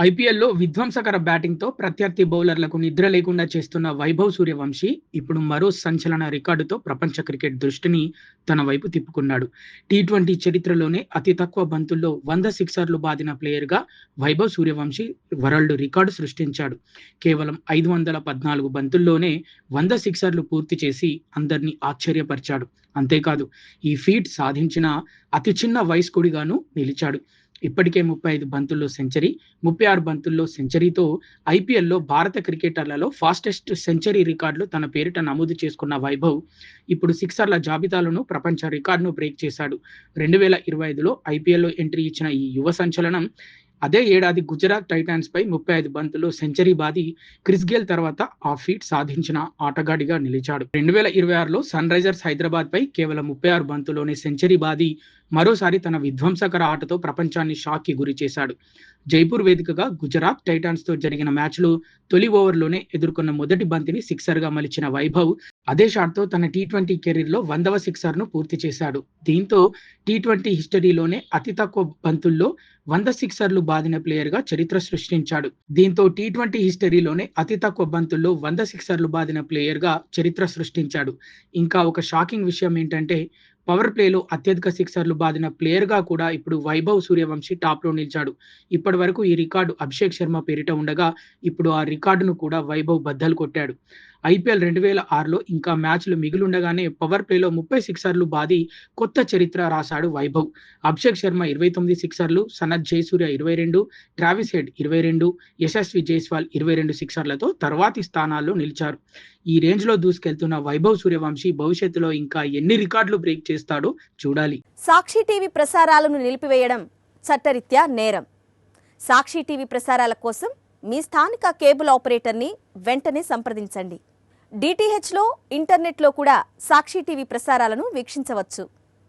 ఐపీఎల్‌లో విధ్వంసకర బ్యాటింగ్‌తో ప్రత్యర్థి బౌలర్లకు నిద్ర లేకుండా చేస్తున్న వైభవ్ సూర్యవంశీ ఇప్పుడు మరో సంచలన రికార్డుతో ప్రపంచ క్రికెట్ దృష్టిని తన వైపు తిప్పుకున్నాడు. టీ20 చరిత్రలోనే అతి తక్కువ బంతుల్లో 100 సిక్సర్లు బాదిన ప్లేయర్‌గా వైభవ్ సూర్యవంశీ వరల్డ్ రికార్డు సృష్టించాడు. కేవలం 514 బంతుల్లోనే 100 సిక్సర్లు పూర్తి చేసి అందరినీ ఆశ్చర్యపరిచాడు. అంతేకాదు, ఈ ఫీట్ సాధించిన అతి చిన్న వయస్కుడిగాను నిలిచాడు. ఇప్పటికే 35 బంతుల్లో సెంచరీ, 36 బంతుల్లో సెంచరీతో ఐపీఎల్‌లో భారత క్రికెటర్లలో ఫాస్టెస్ట్ సెంచరీ రికార్డులు తన పేరిట నమోదు చేసుకున్న వైభవ్ ఇప్పుడు సిక్సర్ల జాబితాలోనూ ప్రపంచ రికార్డును బ్రేక్ చేశాడు. 2025లో ఐపీఎల్‌లో ఎంట్రీ ఇచ్చిన ఈ యువ సంచలనం అదే ఏడాది గుజరాత్ టైటాన్స్‌పై 35 బంతుల్లో సెంచరీ బాది క్రిస్ గేల్ తర్వాత ఆ ఫీట్ సాధించిన ఆటగాడిగా నిలిచాడు. 2026లో సన్ రైజర్స్ హైదరాబాద్‌పై కేవలం 36 బంతుల్లోనే సెంచరీ బాది మరోసారి తన విధ్వంసకర ఆటతో ప్రపంచాన్ని షాక్‌కి గురిచేశాడు. జైపూర్ వేదికగా గుజరాత్ టైటాన్స్‌తో జరిగిన మ్యాచ్‌లో తొలి ఓవర్‌లోనే ఎదుర్కొన్న మొదటి బంతిని సిక్సర్‌గా మలిచిన వైభవ్ అదే షాట్‌తో తన టీ20 కెరీర్‌లో 100వ సిక్సర్‌ను పూర్తి చేశాడు. దీంతో టీ20 హిస్టరీలోనే అతి తక్కువ బంతుల్లో 100 సిక్సర్లు బాదిన ప్లేయర్‌గా చరిత్ర సృష్టించాడు. దీంతో టీ20 హిస్టరీలోనే అతి తక్కువ బంతుల్లో 100 సిక్సర్లు బాదిన ప్లేయర్‌గా చరిత్ర సృష్టించాడు. ఇంకా ఒక షాకింగ్ విషయం ఏంటంటే పవర్ ప్లేలో అత్యధిక సిక్సర్లు బాదిన ప్లేయర్‌గా కూడా ఇప్పుడు వైభవ్ సూర్యవంశీ టాప్‌లో నిలిచాడు. ఇప్పటివరకు ఈ రికార్డు అభిషేక్ శర్మ పేరిట ఉండగా ఇప్పుడు ఆ రికార్డును కూడా వైభవ్ బద్దలు కొట్టాడు. ఐపీఎల్ 2006లో ఇంకా మ్యాచ్‌లు మిగిలుండగానే పవర్ ప్లేలో 30 సిక్సర్లు బాది కొత్త చరిత్ర రాశాడు వైభవ్. అభిషేక్ శర్మ 29 సిక్సర్లు, సనత్ జయసూర్య 22, ట్రావిస్ హెడ్ 22, యశస్వి జైస్వాల్ 22 సిక్సర్లతో తర్వాతి స్థానాల్లో నిలిచారు. ఈ రేంజ్‌లో దూసుకెళ్తున్న వైభవ్ సూర్యవంశీ భవిష్యత్తులో ఇంకా ఎన్ని రికార్డులు బ్రేక్ చేస్తాడో చూడాలి. సాక్షి టీవీ ప్రసారాలను నిలిపివేయడం చట్టరీత్యా నేరం. సాక్షి టీవీ ప్రసారాల కోసం మీ స్థానిక కేబుల్ ఆపరేటర్ని వెంటనే సంప్రదించండి. డిటిహెచ్లో, ఇంటర్నెట్లో కూడా సాక్షి టీవీ ప్రసారాలను వీక్షించవచ్చు.